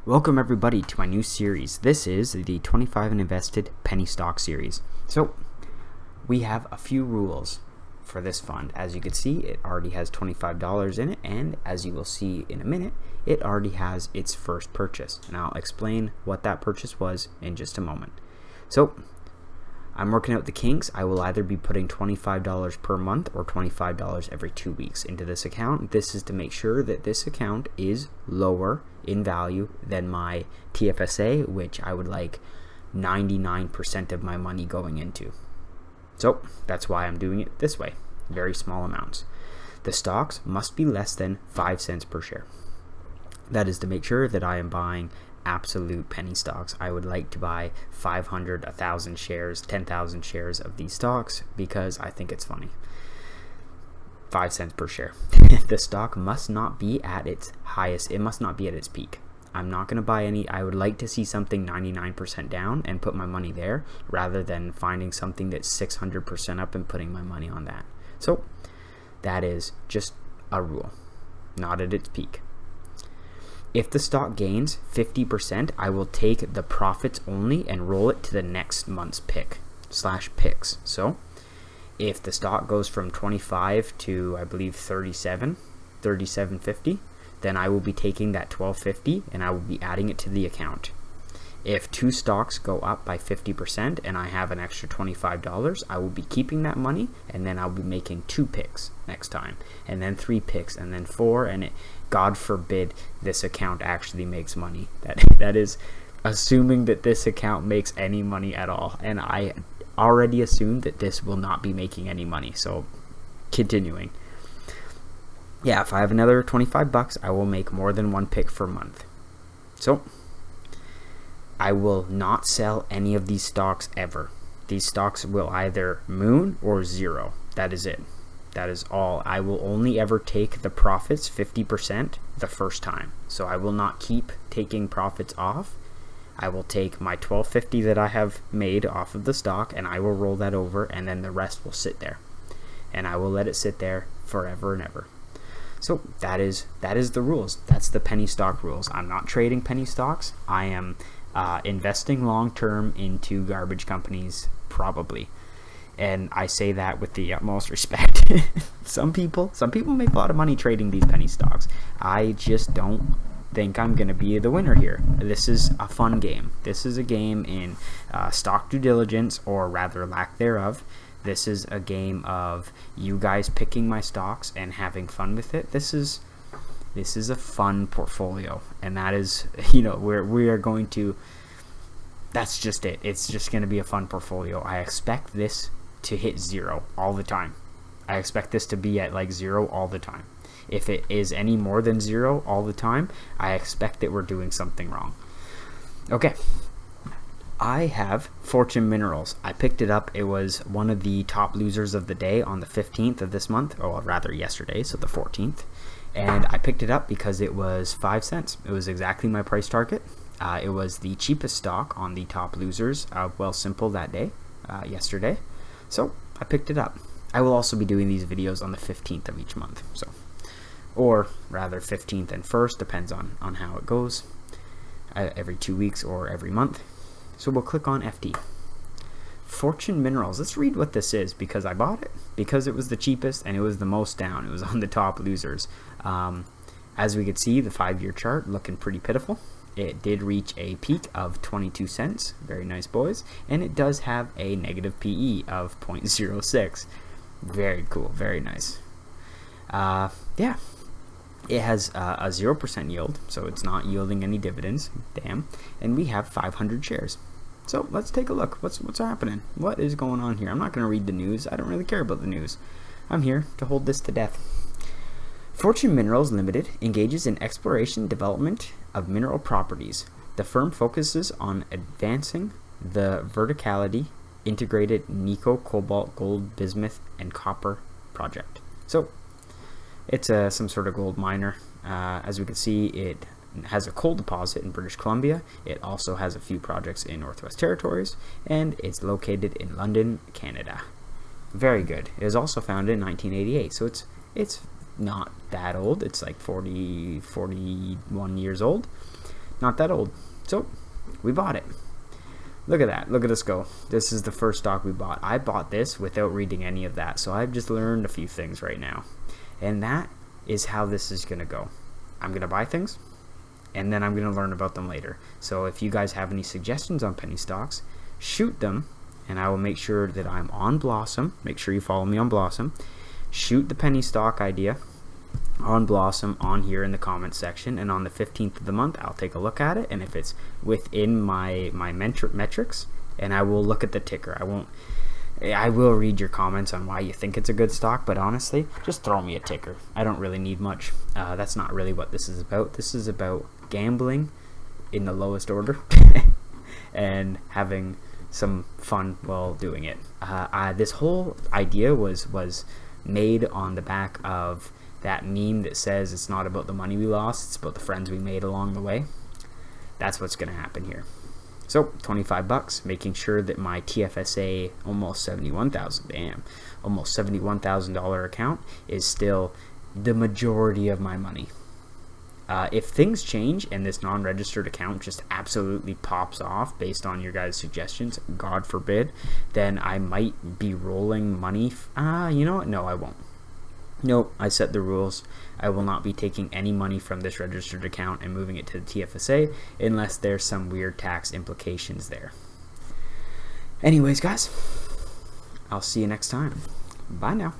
Welcome everybody to my new series. This is the 25 and Invested Penny Stock series. So we have a few rules for this fund. As you can see, it already has $25 in it, and as you will see in a minute, it already has its first purchase. And I'll explain what that purchase was in just a moment. So I'm working out the kinks. I will either be putting $25 per month or $25 every 2 weeks into this account. This is to make sure that this account is lower in value than my TFSA, which I would like 99% of my money going into. So that's why I'm doing it this way, very small amounts. The stocks must be less than 5 cents per share. That is to make sure that I am buying absolute penny stocks. I would like to buy 500, 1,000 shares, 10,000 shares of these stocks because I think it's funny. 5 cents per share. The stock must not be at its highest. It must not be at its peak. I'm not going to buy any. I would like to see something 99% down and put my money there rather than finding something that's 600% up and putting my money on that. So that is just a rule. Not at its peak. If the stock gains 50%, I will take the profits only and roll it to the next month's picks. So if the stock goes from 25 to, I believe, 37.50, then I will be taking that 12.50 and I will be adding it to the account. If 2 stocks go up by 50% and I have an extra $25, I will be keeping that money, and then I'll be making 2 picks next time, and then 3 picks, and then 4, and God forbid this account actually makes money. That is assuming that this account makes any money at all, and I already assumed that this will not be making any money. So continuing, yeah, if I have another 25 bucks, I will make more than 1 pick per month. So I will not sell any of these stocks ever. These stocks will either moon or zero. That is it. That is all. I will only ever take the profits 50% the first time. So I will not keep taking profits off. I will take my $12.50 that I have made off of the stock and I will roll that over, and then the rest will sit there. And I will let it sit there forever and ever. So that is the rules. That's the penny stock rules. I'm not trading penny stocks. I am investing long-term into garbage companies, probably. And I say that with the utmost respect. Some people make a lot of money trading these penny stocks. I just don't think I'm going to be the winner here. This is a fun game. This is a game in stock due diligence, or rather lack thereof. This is a game of you guys picking my stocks and having fun with it. This is a fun portfolio, and that is, we are going to, that's just it. It's just going to be a fun portfolio. I expect this to hit 0 all the time. I expect this to be at like 0 all the time. If it is any more than 0 all the time, I expect that we're doing something wrong. Okay. I have Fortune Minerals. I picked it up. It was one of the top losers of the day on the 15th of this month, or rather yesterday, so the 14th. And I picked it up because it was 5 cents. It was exactly my price target. It was the cheapest stock on the top losers of wealthsimple that day, yesterday. So I picked it up. I will also be doing these videos on the 15th of each month. So, or rather 15th and 1st, depends on how it goes. Every 2 weeks or every month. So we'll click on FT. Fortune Minerals. Let's read what this is, because I bought it because it was the cheapest and it was the most down. It was on the top losers. As we could see, the 5-year chart looking pretty pitiful. It did reach a peak of 22 cents. Very nice, boys. And it does have a negative PE of 0.06. Very cool. Very nice. Yeah. It has a 0% yield, so it's not yielding any dividends. Damn. And we have 500 shares. So let's take a look. What's happening? What is going on here? I'm not going to read the news. I don't really care about the news. I'm here to hold this to death. Fortune Minerals Limited engages in exploration development of mineral properties. The firm focuses on advancing the vertically integrated nickel, cobalt, gold, bismuth, and copper project. So it's some sort of gold miner. As we can see, it has a coal deposit in British Columbia. It also has a few projects in Northwest Territories, and it's located in London, Canada. Very good. It was also founded in 1988, so it's not that old. It's like 41 years old. not that old. So we bought it. Look at that. Look at us go. This is the first stock we bought. I bought this without reading any of that. So I've just learned a few things right now. And that is how this is going to go. I'm going to buy things, and then I'm going to learn about them later. So if you guys have any suggestions on penny stocks, shoot them, and I will make sure that I'm on Blossom. Make sure you follow me on Blossom. Shoot the penny stock idea on Blossom on here in the comments section, and on the 15th of the month I'll take a look at it, and if it's within my metrics, and I will look at the ticker. I will read your comments on why you think it's a good stock, but honestly, just throw me a ticker. I don't really need much. That's not really what this is about. This is about gambling in the lowest order and having some fun while doing it. This whole idea was made on the back of that meme that says it's not about the money we lost, it's about the friends we made along the way. That's what's going to happen here. So $25, making sure that my TFSA almost $71,000 account is still the majority of my money. If things change and this non-registered account just absolutely pops off based on your guys' suggestions, God forbid, then I might be rolling money. You know what? No, I won't. Nope, I set the rules. I will not be taking any money from this registered account and moving it to the TFSA unless there's some weird tax implications there. Anyways, guys, I'll see you next time. Bye now.